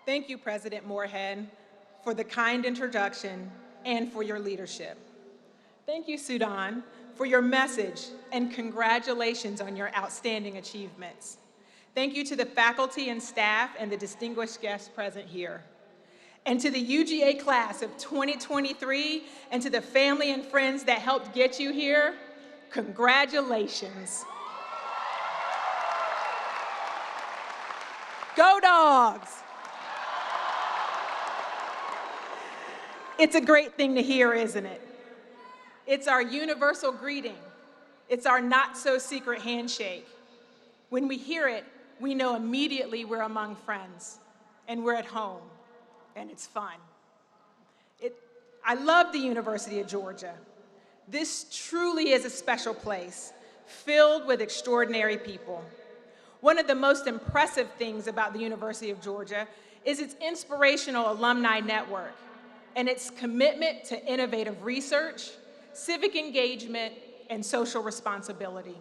Thank you, President Moorhead, for the kind introduction and for your leadership. Thank you, Sudan, for your message and congratulations on your outstanding achievements. Thank you to the faculty and staff and the distinguished guests present here. And to the UGA class of 2023 and to the family and friends that helped get you here, congratulations. Go Dogs! It's a great thing to hear, isn't it? It's our universal greeting. It's our not-so-secret handshake. When we hear it, we know immediately we're among friends, and we're at home, and it's fun. I love the University of Georgia. This truly is a special place, filled with extraordinary people. One of the most impressive things about the University of Georgia is its inspirational alumni network and its commitment to innovative research, civic engagement, and social responsibility.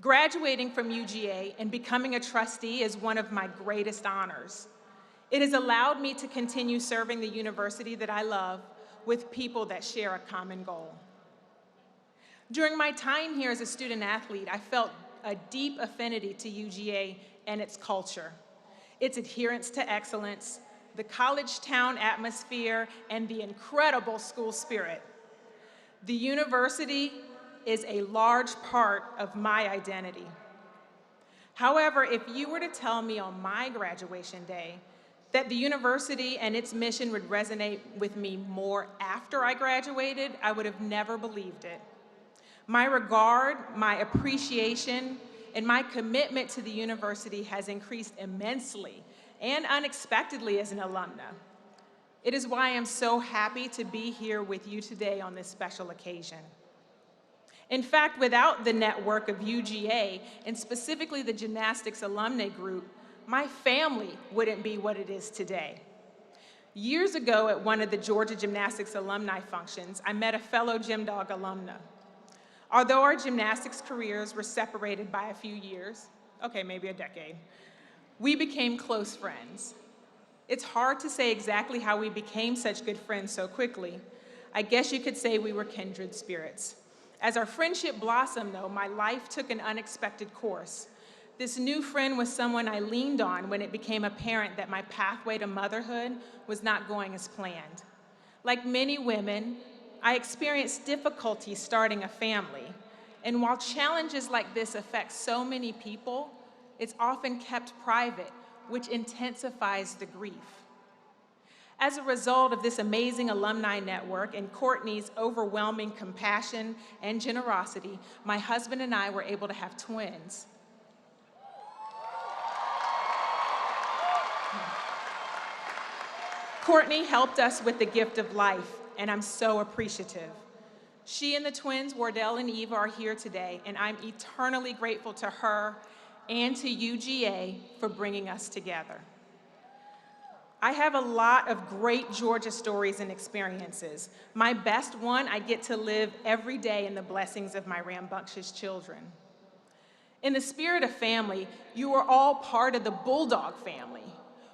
Graduating from UGA and becoming a trustee is one of my greatest honors. It has allowed me to continue serving the university that I love with people that share a common goal. During my time here as a student athlete, I felt a deep affinity to UGA and its culture, its adherence to excellence, the college town atmosphere, and the incredible school spirit. The university is a large part of my identity. However, if you were to tell me on my graduation day that the university and its mission would resonate with me more after I graduated, I would have never believed it. My regard, my appreciation, and my commitment to the university has increased immensely and unexpectedly as an alumna. It is why I'm so happy to be here with you today on this special occasion. In fact, without the network of UGA, and specifically the gymnastics alumni group, my family wouldn't be what it is today. Years ago at one of the Georgia Gymnastics alumni functions, I met a fellow GymDog alumna. Although our gymnastics careers were separated by a few years, okay, maybe a decade, we became close friends. It's hard to say exactly how we became such good friends so quickly. I guess you could say we were kindred spirits. As our friendship blossomed, though, my life took an unexpected course. This new friend was someone I leaned on when it became apparent that my pathway to motherhood was not going as planned. Like many women, I experienced difficulty starting a family. And while challenges like this affect so many people, it's often kept private, which intensifies the grief. As a result of this amazing alumni network and Courtney's overwhelming compassion and generosity, my husband and I were able to have twins. Courtney helped us with the gift of life, and I'm so appreciative. She and the twins, Wardell and Eva, are here today, and I'm eternally grateful to her and to UGA for bringing us together. I have a lot of great Georgia stories and experiences. My best one, I get to live every day in the blessings of my rambunctious children. In the spirit of family, you are all part of the Bulldog family.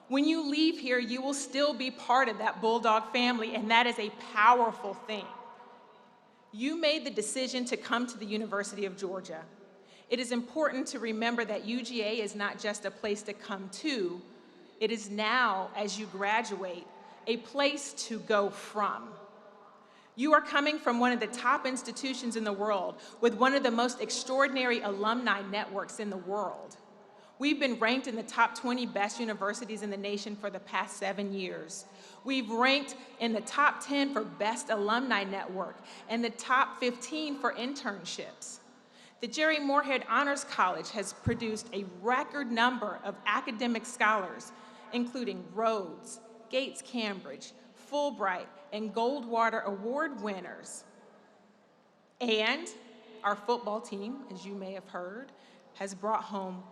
When you leave here, you will still be part of that Bulldog family, and that is a powerful thing. You made the decision to come to the University of Georgia. It is important to remember that UGA is not just a place to come to, it is now, as you graduate, a place to go from. You are coming from one of the top institutions in the world with one of the most extraordinary alumni networks in the world. We've been ranked in the top 20 best universities in the nation for the past 7 years. We've ranked in the top 10 for best alumni network and the top 15 for internships. The Jerry Moorhead Honors College has produced a record number of academic scholars, including Rhodes, Gates Cambridge, Fulbright, and Goldwater Award winners. And our football team, as you may have heard, has brought home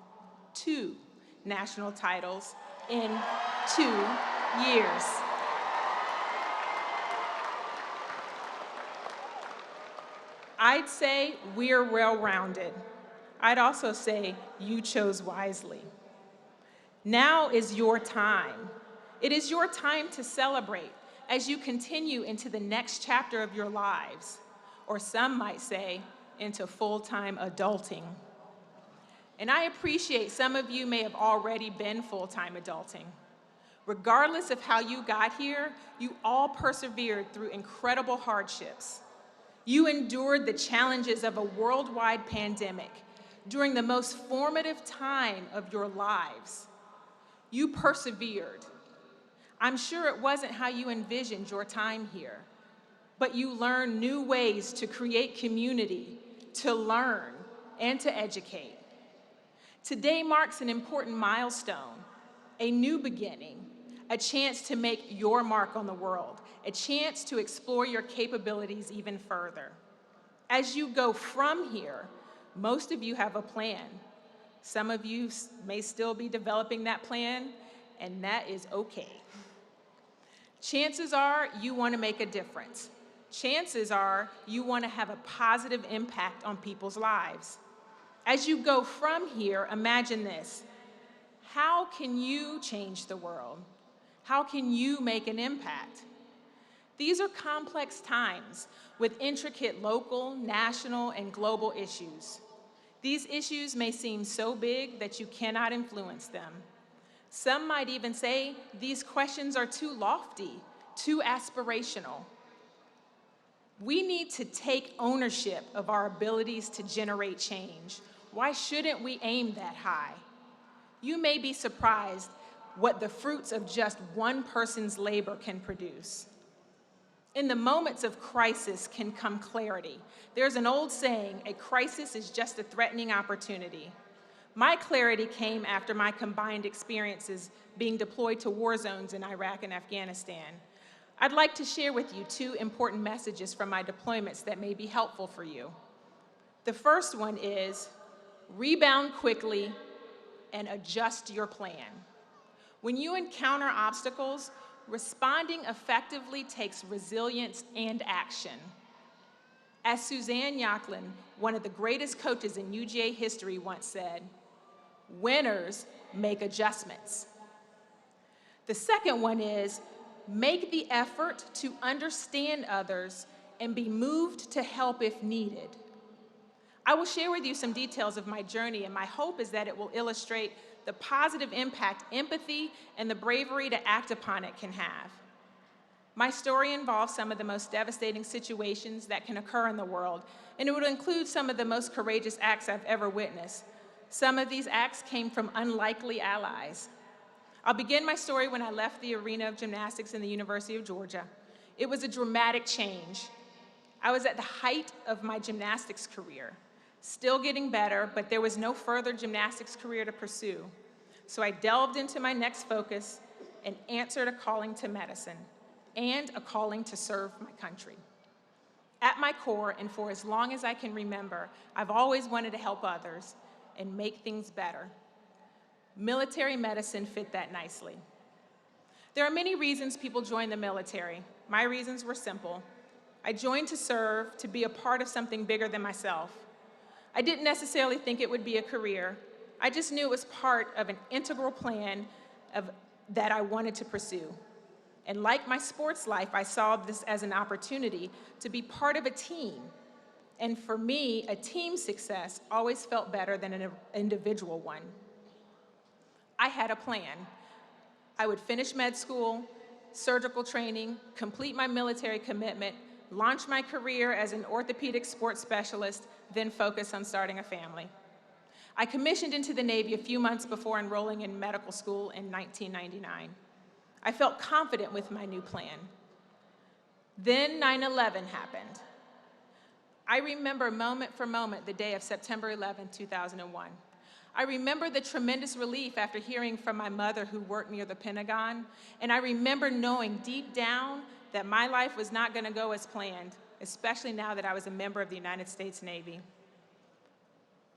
2 national titles in 2 years. I'd say we're well-rounded. I'd also say you chose wisely. Now is your time. It is your time to celebrate as you continue into the next chapter of your lives, or some might say, into full-time adulting. And I appreciate some of you may have already been full-time adulting. Regardless of how you got here, you all persevered through incredible hardships. You endured the challenges of a worldwide pandemic during the most formative time of your lives. You persevered. I'm sure it wasn't how you envisioned your time here, but you learned new ways to create community, to learn, and to educate. Today marks an important milestone, a new beginning, a chance to make your mark on the world, a chance to explore your capabilities even further. As you go from here, most of you have a plan. Some of you may still be developing that plan, and that is okay. Chances are you want to make a difference. Chances are you want to have a positive impact on people's lives. As you go from here, imagine this. How can you change the world? How can you make an impact? These are complex times with intricate local, national, and global issues. These issues may seem so big that you cannot influence them. Some might even say these questions are too lofty, too aspirational. We need to take ownership of our abilities to generate change. Why shouldn't we aim that high? You may be surprised what the fruits of just one person's labor can produce. In the moments of crisis can come clarity. There's an old saying, a crisis is just a threatening opportunity. My clarity came after my combined experiences being deployed to war zones in Iraq and Afghanistan. I'd like to share with you two important messages from my deployments that may be helpful for you. The first one is, rebound quickly and adjust your plan. When you encounter obstacles, responding effectively takes resilience and action. As Suzanne Yacklin, one of the greatest coaches in UGA history, once said, winners make adjustments. The second one is, make the effort to understand others and be moved to help if needed. I will share with you some details of my journey, and my hope is that it will illustrate the positive impact empathy and the bravery to act upon it can have. My story involves some of the most devastating situations that can occur in the world, and it would include some of the most courageous acts I've ever witnessed. Some of these acts came from unlikely allies. I'll begin my story when I left the arena of gymnastics in the University of Georgia. It was a dramatic change. I was at the height of my gymnastics career, still getting better, but there was no further gymnastics career to pursue. So I delved into my next focus and answered a calling to medicine and a calling to serve my country. At my core, and for as long as I can remember, I've always wanted to help others and make things better. Military medicine fit that nicely. There are many reasons people join the military. My reasons were simple. I joined to serve, to be a part of something bigger than myself. I didn't necessarily think it would be a career. I just knew it was part of an integral plan that I wanted to pursue. And like my sports life, I saw this as an opportunity to be part of a team. And for me, a team success always felt better than an individual one. I had a plan. I would finish med school, surgical training, complete my military commitment, launch my career as an orthopedic sports specialist, then focus on starting a family. I commissioned into the Navy a few months before enrolling in medical school in 1999. I felt confident with my new plan. Then 9/11 happened. I remember moment for moment the day of September 11, 2001. I remember the tremendous relief after hearing from my mother who worked near the Pentagon, and I remember knowing deep down that my life was not going to go as planned, especially now that I was a member of the United States Navy.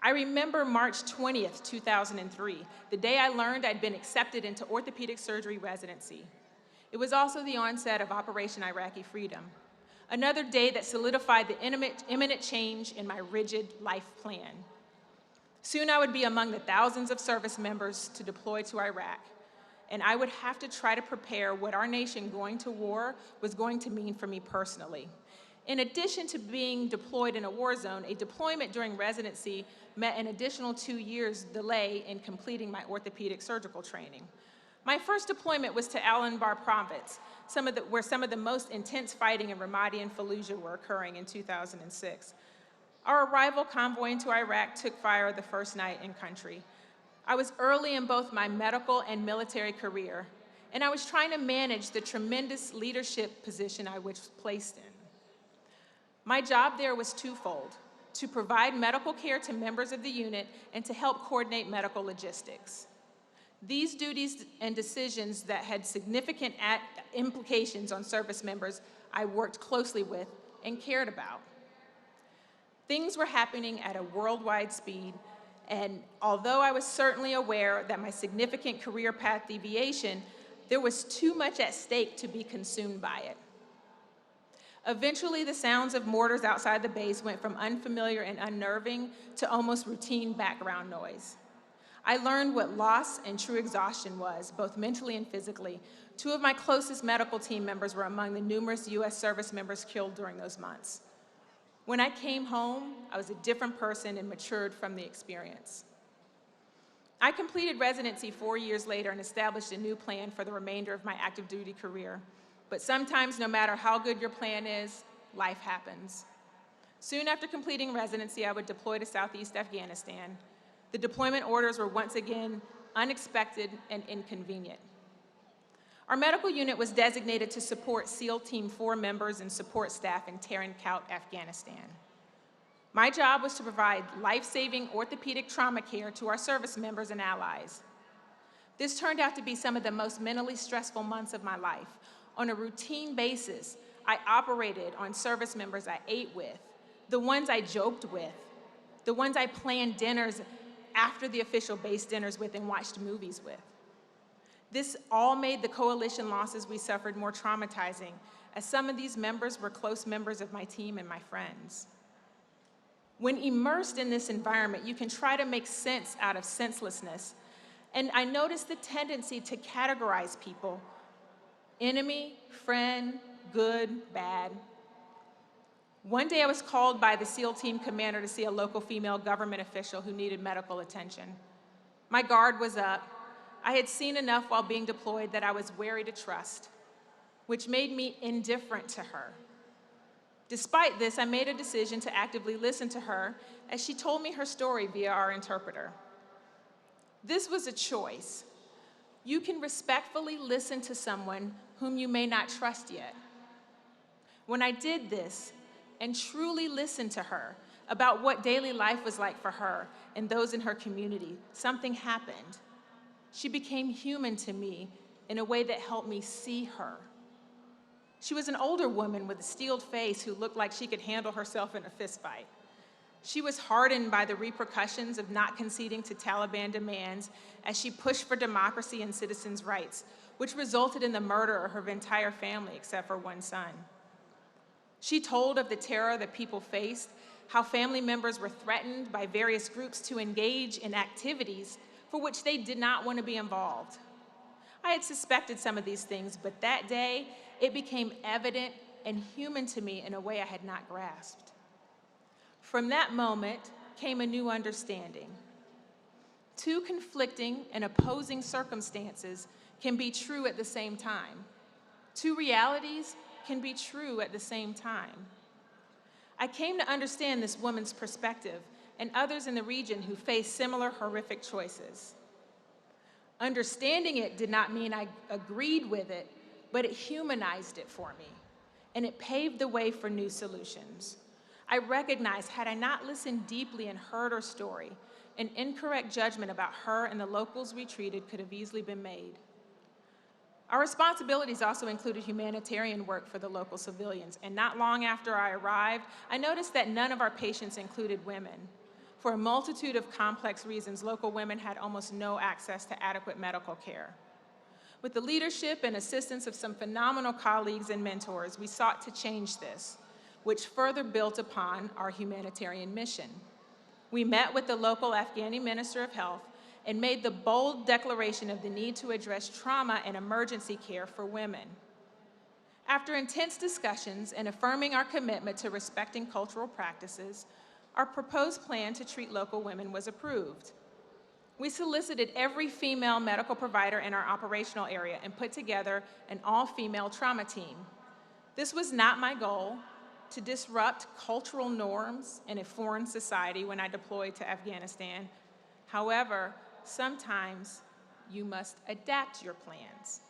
I remember March 20th, 2003, the day I learned I'd been accepted into orthopedic surgery residency. It was also the onset of Operation Iraqi Freedom, another day that solidified the imminent change in my rigid life plan. Soon I would be among the thousands of service members to deploy to Iraq, and I would have to try to prepare what our nation going to war was going to mean for me personally. In addition to being deployed in a war zone, a deployment during residency meant an additional 2 years delay in completing my orthopedic surgical training. My first deployment was to Al-Anbar province, where some of the most intense fighting in Ramadi and Fallujah were occurring in 2006. Our arrival convoy into Iraq took fire the first night in country. I was early in both my medical and military career, and I was trying to manage the tremendous leadership position I was placed in. My job there was twofold: to provide medical care to members of the unit and to help coordinate medical logistics. These duties and decisions that had significant implications on service members I worked closely with and cared about. Things were happening at a worldwide speed, and although I was certainly aware that my significant career path deviation, there was too much at stake to be consumed by it. Eventually, the sounds of mortars outside the base went from unfamiliar and unnerving to almost routine background noise. I learned what loss and true exhaustion was, both mentally and physically. 2 of my closest medical team members were among the numerous US service members killed during those months. When I came home, I was a different person and matured from the experience. I completed residency 4 years later and established a new plan for the remainder of my active duty career. But sometimes, no matter how good your plan is, life happens. Soon after completing residency, I would deploy to Southeast Afghanistan. The deployment orders were once again unexpected and inconvenient. Our medical unit was designated to support SEAL Team 4 members and support staff in Tarin Kowt, Afghanistan. My job was to provide life-saving orthopedic trauma care to our service members and allies. This turned out to be some of the most mentally stressful months of my life. On a routine basis, I operated on service members I ate with, the ones I joked with, the ones I planned dinners after the official base dinners with and watched movies with. This all made the coalition losses we suffered more traumatizing, as some of these members were close members of my team and my friends. When immersed in this environment, you can try to make sense out of senselessness, and I noticed the tendency to categorize people: enemy, friend, good, bad. One day I was called by the SEAL team commander to see a local female government official who needed medical attention. My guard was up. I had seen enough while being deployed that I was wary to trust, which made me indifferent to her. Despite this, I made a decision to actively listen to her as she told me her story via our interpreter. This was a choice. You can respectfully listen to someone whom you may not trust yet. When I did this and truly listened to her about what daily life was like for her and those in her community, something happened. She became human to me in a way that helped me see her. She was an older woman with a steeled face who looked like she could handle herself in a fistfight. She was hardened by the repercussions of not conceding to Taliban demands as she pushed for democracy and citizens' rights, which resulted in the murder of her entire family except for one son. She told of the terror that people faced, how family members were threatened by various groups to engage in activities for which they did not want to be involved. I had suspected some of these things, but that day, it became evident and human to me in a way I had not grasped. From that moment came a new understanding. Two conflicting and opposing circumstances can be true at the same time. Two realities can be true at the same time. I came to understand this woman's perspective and others in the region who faced similar horrific choices. Understanding it did not mean I agreed with it, but it humanized it for me, and it paved the way for new solutions. I recognized, had I not listened deeply and heard her story, an incorrect judgment about her and the locals we treated could have easily been made. Our responsibilities also included humanitarian work for the local civilians, and not long after I arrived, I noticed that none of our patients included women. For a multitude of complex reasons, local women had almost no access to adequate medical care. With the leadership and assistance of some phenomenal colleagues and mentors, we sought to change this, which further built upon our humanitarian mission. We met with the local Afghani Minister of Health and made the bold declaration of the need to address trauma and emergency care for women. After intense discussions and affirming our commitment to respecting cultural practices, our proposed plan to treat local women was approved. We solicited every female medical provider in our operational area and put together an all-female trauma team. This was not my goal, to disrupt cultural norms in a foreign society when I deployed to Afghanistan. However, sometimes you must adapt your plans.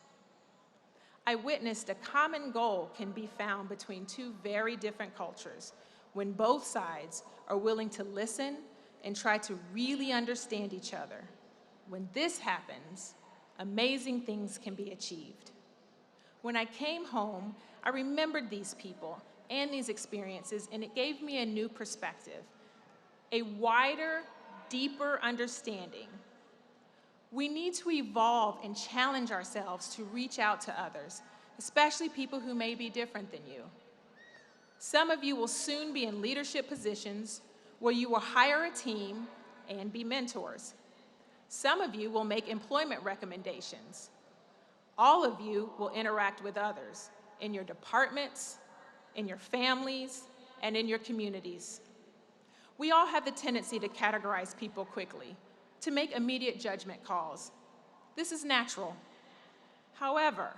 I witnessed a common goal can be found between two very different cultures when both sides are willing to listen and try to really understand each other. When this happens, amazing things can be achieved. When I came home, I remembered these people and these experiences, and it gave me a new perspective, a wider, deeper understanding. We need to evolve and challenge ourselves to reach out to others, especially people who may be different than you. Some of you will soon be in leadership positions where you will hire a team and be mentors. Some of you will make employment recommendations. All of you will interact with others in your departments, in your families, and in your communities. We all have the tendency to categorize people quickly, to make immediate judgment calls. This is natural. However,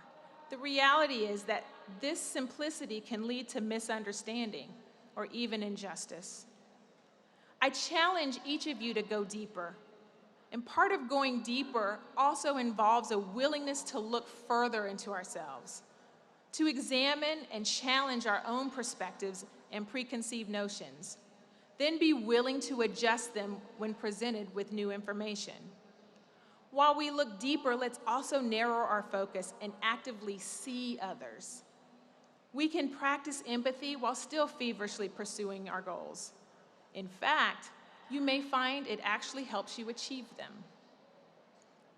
the reality is that this simplicity can lead to misunderstanding or even injustice. I challenge each of you to go deeper. And part of going deeper also involves a willingness to look further into ourselves, to examine and challenge our own perspectives and preconceived notions, then be willing to adjust them when presented with new information. While we look deeper, let's also narrow our focus and actively see others. We can practice empathy while still feverishly pursuing our goals. In fact, you may find it actually helps you achieve them.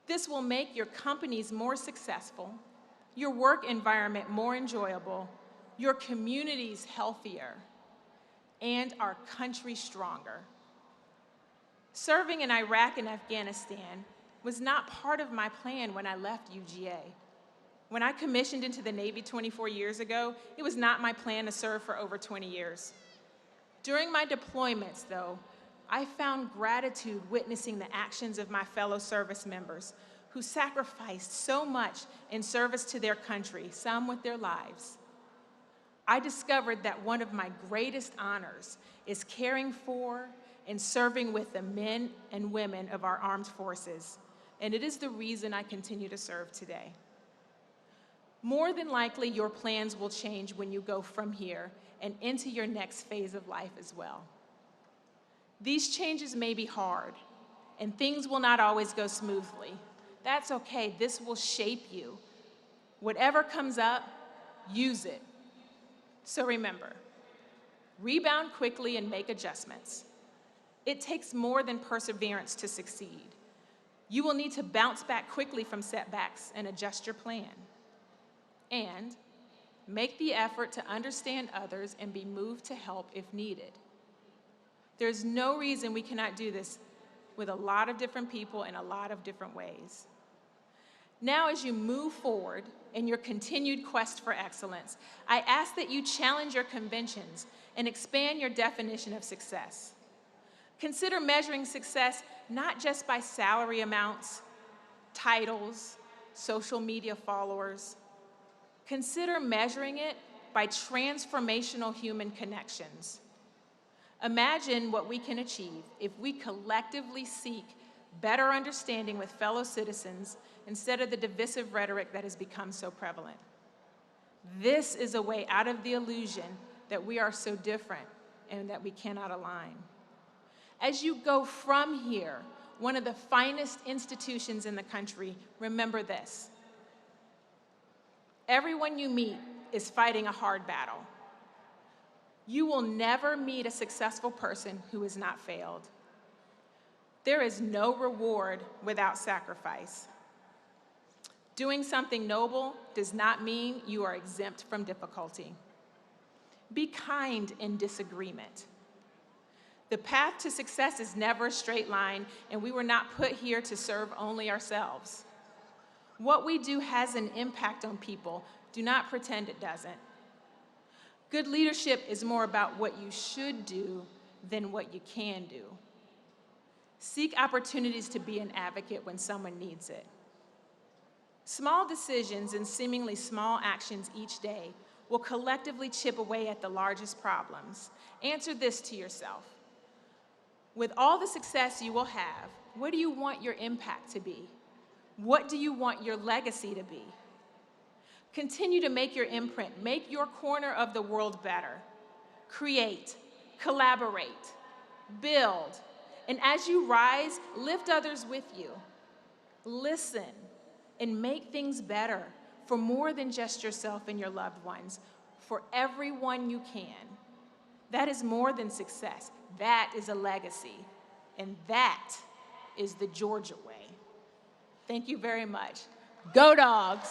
This will make your companies more successful, your work environment more enjoyable, your communities healthier, and our country stronger. Serving in Iraq and Afghanistan was not part of my plan when I left UGA. When I commissioned into the Navy 24 years ago, it was not my plan to serve for over 20 years. During my deployments, though, I found gratitude witnessing the actions of my fellow service members who sacrificed so much in service to their country, some with their lives. I discovered that one of my greatest honors is caring for and serving with the men and women of our armed forces, and it is the reason I continue to serve today. More than likely, your plans will change when you go from here and into your next phase of life as well. These changes may be hard, and things will not always go smoothly. That's okay, this will shape you. Whatever comes up, use it. So remember, rebound quickly and make adjustments. It takes more than perseverance to succeed. You will need to bounce back quickly from setbacks and adjust your plan. And make the effort to understand others and be moved to help if needed. There's no reason we cannot do this with a lot of different people in a lot of different ways. Now, as you move forward in your continued quest for excellence, I ask that you challenge your conventions and expand your definition of success. Consider measuring success not just by salary amounts, titles, social media followers. Consider measuring it by transformational human connections. Imagine what we can achieve if we collectively seek better understanding with fellow citizens instead of the divisive rhetoric that has become so prevalent. This is a way out of the illusion that we are so different and that we cannot align. As you go from here, one of the finest institutions in the country, remember this. Everyone you meet is fighting a hard battle. You will never meet a successful person who has not failed. There is no reward without sacrifice. Doing something noble does not mean you are exempt from difficulty. Be kind in disagreement. The path to success is never a straight line, and we were not put here to serve only ourselves. What we do has an impact on people. Do not pretend it doesn't. Good leadership is more about what you should do than what you can do. Seek opportunities to be an advocate when someone needs it. Small decisions and seemingly small actions each day will collectively chip away at the largest problems. Answer this to yourself. With all the success you will have, what do you want your impact to be? What do you want your legacy to be? Continue to make your imprint. Make your corner of the world better. Create, collaborate, build, and as you rise, lift others with you. Listen and make things better for more than just yourself and your loved ones, for everyone you can. That is more than success. That is a legacy, and that is the Georgia way. Thank you very much. Go Dogs!